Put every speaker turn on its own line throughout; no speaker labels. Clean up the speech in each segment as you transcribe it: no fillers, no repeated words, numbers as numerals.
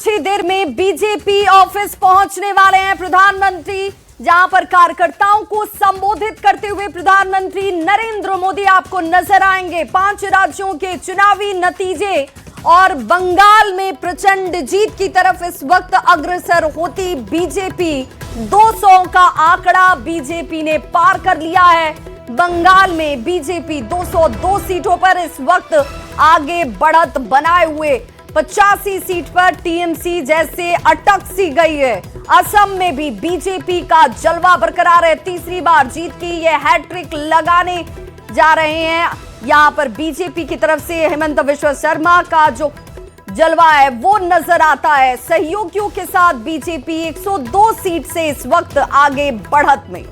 कुछ ही देर में BJP office पहुंचने वाले हैं प्रधानमंत्री, जहां पर कार्यकर्ताओं को संबोधित करते हुए प्रधानमंत्री नरेंद्र मोदी आपको नजर आएंगे। 5 राज्यों के चुनावी नतीजे और बंगाल में प्रचंड जीत की तरफ इस वक्त अग्रसर होती बीजेपी। 200 का आंकड़ा बीजेपी ने पार कर लिया है। बंगाल में बीजेपी 202 सीटों पर इस वक्त आगे बढ़त बनाए हुए 85 सीट पर टीएमसी जैसे अटक सी गई है। असम में भी बीजेपी का जलवा बरकरार है। तीसरी बार जीत की ये हैट्रिक लगाने जा रहे हैं। यहां पर बीजेपी की तरफ से हेमंत बिश्व शर्मा का जो जलवा है वो नजर आता है। सहयोगियों के साथ बीजेपी 102 सीट से इस वक्त आगे बढ़त में।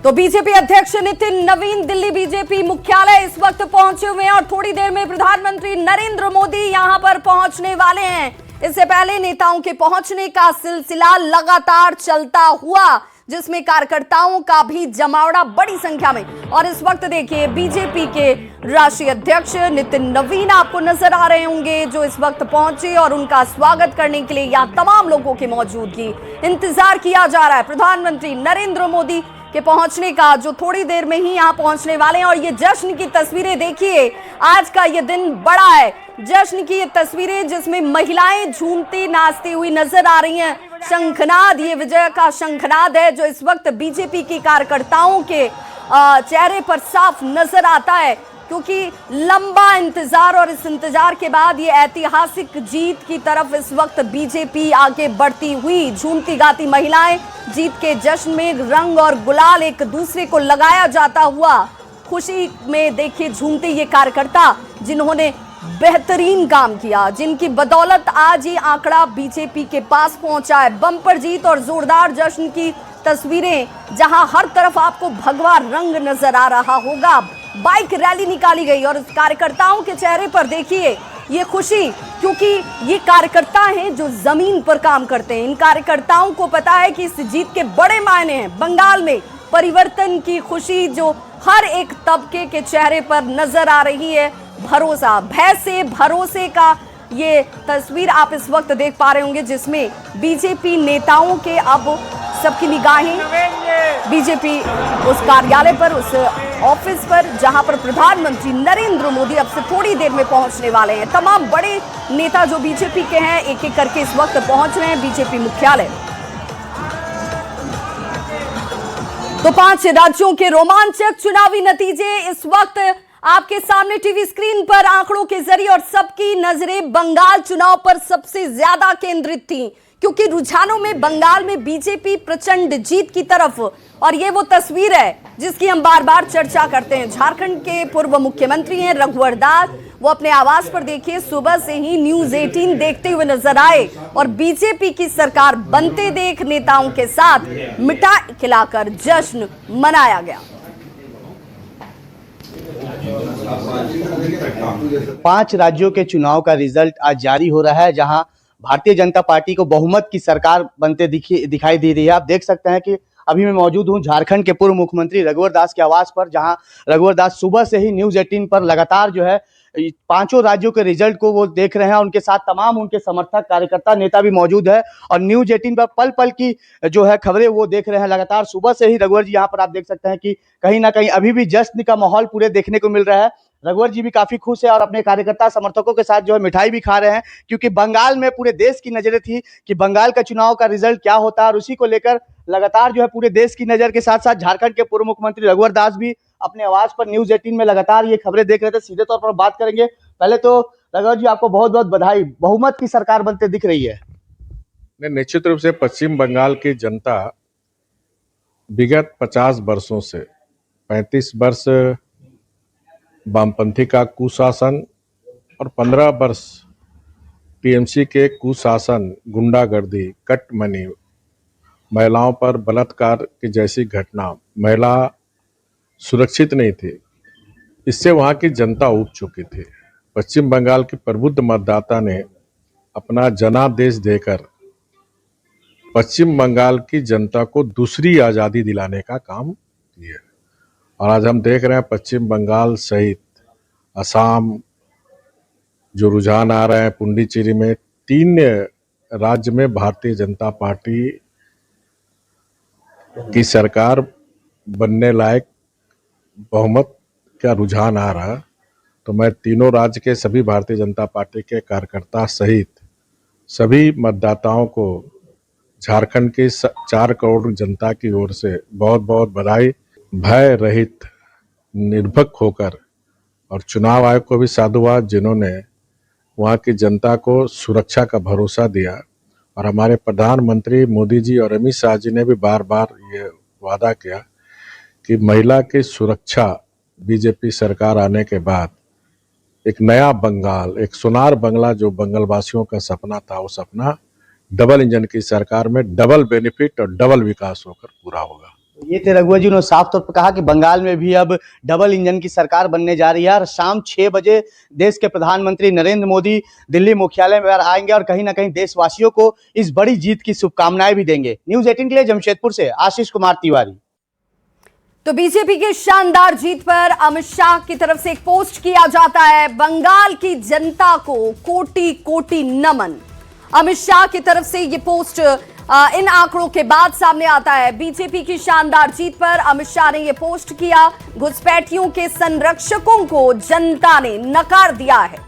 तो बीजेपी अध्यक्ष नितिन नवीन दिल्ली बीजेपी मुख्यालय इस वक्त पहुंचे हुए हैं और थोड़ी देर में प्रधानमंत्री नरेंद्र मोदी यहां पर पहुंचने वाले हैं। इससे पहले नेताओं के पहुंचने का सिलसिला लगातार चलता हुआ, जिसमें कार्यकर्ताओं का भी जमावड़ा बड़ी संख्या में। और इस वक्त देखिए बीजेपी के राष्ट्रीय अध्यक्ष नितिन नवीन आपको नजर आ रहे होंगे, जो इस वक्त पहुंचे और उनका स्वागत करने के लिए यहां तमाम लोगों की मौजूदगी इंतजार किया जा रहा है। प्रधानमंत्री नरेंद्र मोदी के पहुंचने का, जो थोड़ी देर में ही यहां पहुंचने वाले हैं। और ये जश्न की तस्वीरें देखिए, आज का ये दिन बड़ा है। जश्न की ये तस्वीरें जिसमें महिलाएं झूमती नाचती हुई नजर आ रही हैं। शंखनाद, ये विजय का शंखनाद है जो इस वक्त बीजेपी के कार्यकर्ताओं के चेहरे पर साफ नजर आता है, क्योंकि लंबा इंतजार और इस इंतजार के बाद ये ऐतिहासिक जीत की तरफ इस वक्त बीजेपी आगे बढ़ती हुई। झूमती गाती महिलाएं जीत के जश्न में रंग और गुलाल एक दूसरे को लगाया जाता हुआ खुशी में देखिए झूमते ये कार्यकर्ता, जिन्होंने बेहतरीन काम किया, जिनकी बदौलत आज ये आंकड़ा बीजेपी के पास पहुंचा है। बम्पर जीत और जोरदार जश्न की तस्वीरें, जहां हर तरफ आपको भगवा रंग नजर आ रहा होगा। बाइक रैली निकाली गई और कार्यकर्ताओं के चेहरे पर देखिए ये खुशी, क्योंकि ये कार्यकर्ता हैं जो जमीन पर काम करते हैं। इन कार्यकर्ताओं को पता है कि इस जीत के बड़े मायने हैं। बंगाल में परिवर्तन की खुशी जो हर एक तबके के चेहरे पर नजर आ रही है। भरोसा, भय से भरोसे का ये तस्वीर आप इस वक्त देख पा रहे होंगे, जिसमें बीजेपी नेताओं के अब सबकी निगाहें बीजेपी उस कार्यालय पर, उस ऑफिस पर, जहां पर प्रधानमंत्री नरेंद्र मोदी अब से थोड़ी देर में पहुंचने वाले हैं। तमाम बड़े नेता जो बीजेपी के हैं एक एक करके इस वक्त पहुंच रहे हैं बीजेपी मुख्यालय। तो 5 राज्यों के रोमांचक चुनावी नतीजे इस वक्त आपके सामने टीवी स्क्रीन पर आंकड़ों के जरिए, और सबकी नजरें बंगाल चुनाव पर सबसे ज्यादा केंद्रित थी, क्योंकि रुझानों में बंगाल में बीजेपी प्रचंड जीत की तरफ। और ये वो तस्वीर है जिसकी हम बार बार चर्चा करते हैं। झारखंड के पूर्व मुख्यमंत्री हैं रघुवर दास, वो अपने आवास पर देखिए सुबह से ही न्यूज़ 18 देखते हुए नजर आए और बीजेपी की सरकार बनते देख नेताओं के साथ मिठाई खिलाकर जश्न मनाया गया।
5 राज्यों के चुनाव का रिजल्ट आज जारी हो रहा है, जहां भारतीय जनता पार्टी को बहुमत की सरकार बनते दिखाई दे रही है। आप देख सकते हैं कि अभी मैं मौजूद हूं झारखंड के पूर्व मुख्यमंत्री रघुवर दास के आवास पर, जहां रघुवर दास सुबह से ही न्यूज़ 18 पर लगातार जो है 5 राज्यों के रिजल्ट को वो देख रहे हैं। उनके साथ तमाम उनके समर्थक, कार्यकर्ता, नेता भी मौजूद है और न्यूज़ 18 पर पल पल की जो है खबरें वो देख रहे हैं लगातार। सुबह से ही रघुवर जी यहाँ पर आप देख सकते हैं कि कहीं ना कहीं अभी भी जश्न का माहौल पूरे देखने को मिल रहा है। रघुवर जी भी काफी खुश है और अपने कार्यकर्ता समर्थकों के साथ जो है मिठाई भी खा रहे हैं, क्योंकि बंगाल में पूरे देश की नजरें थी कि बंगाल का चुनाव का रिजल्ट क्या होता है, और उसी को लेकर लगातार जो है पूरे देश की नजर के साथ साथ झारखंड के पूर्व मुख्यमंत्री रघुवर दास भी अपने आवास पर न्यूज़ 18 में लगातार ये खबरें देख रहे थे। सीधे तौर पर बात करेंगे। पहले तो रघुवर जी आपको बहुत बहुत बधाई, बहुमत की सरकार बनते दिख रही है।
निश्चित रूप से पश्चिम बंगाल की जनता विगत 50 वर्षों से 35 वर्ष वामपंथी का कुशासन और 15 वर्ष टीएमसी के कुशासन, गुंडागर्दी, कटमनी, महिलाओं पर बलात्कार की जैसी घटना, महिला सुरक्षित नहीं थी, इससे वहाँ की जनता ऊब चुकी थी। पश्चिम बंगाल के प्रबुद्ध मतदाता ने अपना जनादेश देकर पश्चिम बंगाल की जनता को दूसरी आज़ादी दिलाने का काम किया। और आज हम देख रहे हैं पश्चिम बंगाल सहित असम जो रुझान आ रहे हैं, पुडुचेरी में 3 राज्य में भारतीय जनता पार्टी की सरकार बनने लायक बहुमत का रुझान आ रहा, तो मैं तीनों राज्य के सभी भारतीय जनता पार्टी के कार्यकर्ता सहित सभी मतदाताओं को झारखंड के 4 करोड़ जनता की ओर से बहुत बहुत बधाई। भय रहित निर्भीक होकर, और चुनाव आयोग को भी साधुवाद जिन्होंने वहाँ की जनता को सुरक्षा का भरोसा दिया, और हमारे प्रधानमंत्री मोदी जी और अमित शाह जी ने भी बार बार ये वादा किया कि महिला की सुरक्षा बीजेपी सरकार आने के बाद एक नया बंगाल, एक सोनार बंगला जो बंगालवासियों का सपना था, वो सपना डबल इंजन की सरकार में डबल बेनिफिट और डबल विकास होकर पूरा होगा।
ये थे रघुवर जी ने साफ तौर पर कहा कि बंगाल में भी अब डबल इंजन की सरकार बनने जा रही है, और शाम 6 बजे देश के प्रधानमंत्री नरेंद्र मोदी दिल्ली मुख्यालय में आएंगे और कहीं ना कहीं देशवासियों को इस बड़ी जीत की शुभकामनाएं भी देंगे। न्यूज़ 18 के लिए जमशेदपुर से आशीष कुमार तिवारी।
तो बीजेपी की शानदार जीत पर अमित शाह की तरफ से एक पोस्ट किया जाता है, बंगाल की जनता को कोटि कोटि नमन। अमित शाह की तरफ से ये पोस्ट इन आंकड़ों के बाद सामने आता है। बीजेपी की शानदार जीत पर अमित शाह ने ये पोस्ट किया, घुसपैठियों के संरक्षकों को जनता ने नकार दिया है।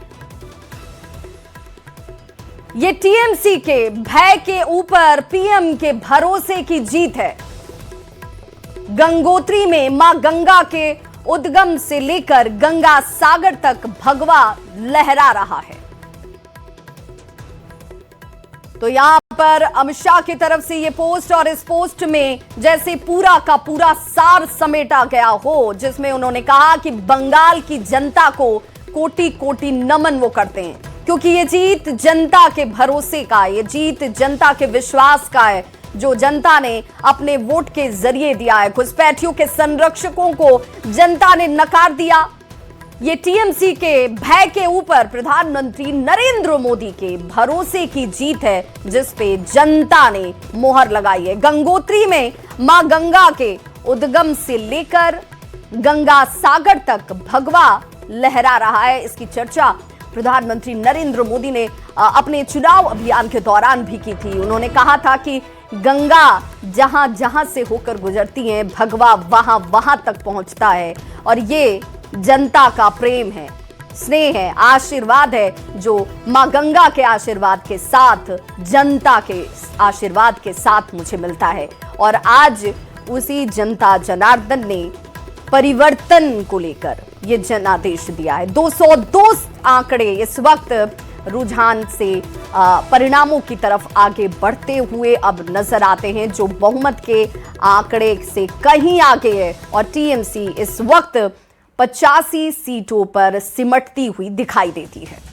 ये टीएमसी के भय के ऊपर पीएम के भरोसे की जीत है। गंगोत्री में मां गंगा के उद्गम से लेकर गंगा सागर तक भगवा लहरा रहा है। तो यहां पर अमित शाह की तरफ से ये पोस्ट, और इस पोस्ट में जैसे पूरा का पूरा सार समेटा गया हो, जिसमें उन्होंने कहा कि बंगाल की जनता को कोटि कोटि नमन वो करते हैं, क्योंकि ये जीत जनता के भरोसे का है, ये जीत जनता के विश्वास का है, जो जनता ने अपने वोट के जरिए दिया है। घुसपैठियों के संरक्षकों को जनता ने नकार दिया। ये टीएमसी के भय के ऊपर प्रधानमंत्री नरेंद्र मोदी के भरोसे की जीत है, जिस पे जनता ने मोहर लगाई है। गंगोत्री में मां गंगा के उद्गम से लेकर गंगा सागर तक भगवा लहरा रहा है। इसकी चर्चा प्रधानमंत्री नरेंद्र मोदी ने अपने चुनाव अभियान के दौरान भी की थी। उन्होंने कहा था कि गंगा जहां जहां से होकर गुजरती है, भगवा वहां वहां तक पहुंचता है, और ये जनता का प्रेम है, स्नेह है, आशीर्वाद है, जो मां गंगा के आशीर्वाद के साथ, जनता के आशीर्वाद के साथ मुझे मिलता है। और आज उसी जनता जनार्दन ने परिवर्तन को लेकर ये जनादेश दिया है। 202 आंकड़े इस वक्त रुझान से परिणामों की तरफ आगे बढ़ते हुए अब नजर आते हैं, जो बहुमत के आंकड़े से कहीं आगे है, और टीएमसी इस वक्त 85 सीटों पर सिमटती हुई दिखाई देती है।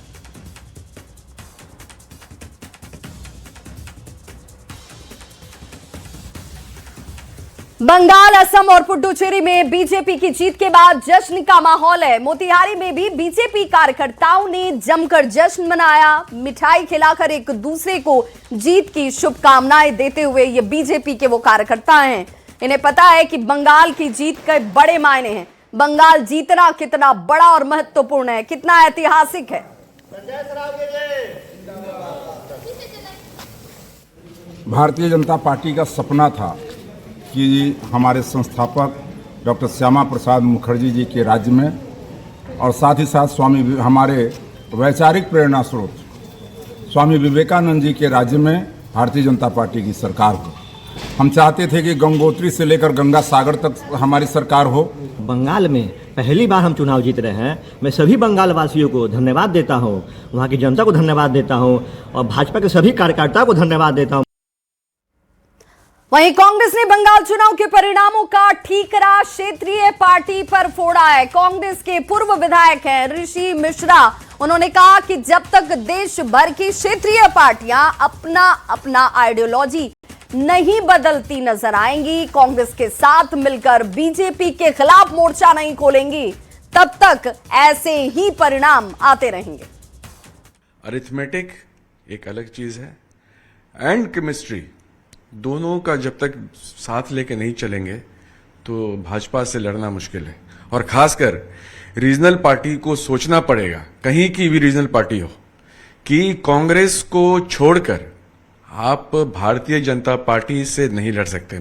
बंगाल, असम और पुडुचेरी में बीजेपी की जीत के बाद जश्न का माहौल है। मोतिहारी में भी बीजेपी कार्यकर्ताओं ने जमकर जश्न मनाया, मिठाई खिलाकर एक दूसरे को जीत की शुभकामनाएं देते हुए। ये बीजेपी के वो कार्यकर्ता हैं, इन्हें पता है कि बंगाल की जीत के बड़े मायने हैं। बंगाल जीतना कितना बड़ा और महत्वपूर्ण है, कितना ऐतिहासिक है।
भारतीय जनता पार्टी का सपना था कि हमारे संस्थापक डॉक्टर श्यामा प्रसाद मुखर्जी जी के राज्य में, और साथ ही साथ हमारे वैचारिक प्रेरणा स्रोत स्वामी विवेकानंद जी के राज्य में भारतीय जनता पार्टी की सरकार हो। हम चाहते थे कि गंगोत्री से लेकर गंगा सागर तक हमारी सरकार हो।
बंगाल में पहली बार हम चुनाव जीत रहे हैं। मैं सभी बंगाल वासियों को धन्यवाद देता हूं, वहां की जनता को धन्यवाद देता हूं, और भाजपा के सभी कार्यकर्ताओं को धन्यवाद देता हूं।
वहीं कांग्रेस ने बंगाल चुनाव के परिणामों का ठीकरा क्षेत्रीय पार्टी पर फोड़ा है। कांग्रेस के पूर्व विधायक हैं ऋषि मिश्रा, उन्होंने कहा कि जब तक देश भर की क्षेत्रीय पार्टियां अपना अपना आइडियोलॉजी नहीं बदलती नजर आएंगी, कांग्रेस के साथ मिलकर बीजेपी के खिलाफ मोर्चा नहीं खोलेंगी, तब तक ऐसे ही परिणाम आते रहेंगे।
अरिथमेटिक एक अलग चीज है, एंड केमिस्ट्री दोनों का जब तक साथ लेके नहीं चलेंगे तो भाजपा से लड़ना मुश्किल है। और खासकर रीजनल पार्टी को सोचना पड़ेगा, कहीं की भी रीजनल पार्टी हो, कि कांग्रेस को छोड़कर आप भारतीय जनता पार्टी से नहीं लड़ सकते।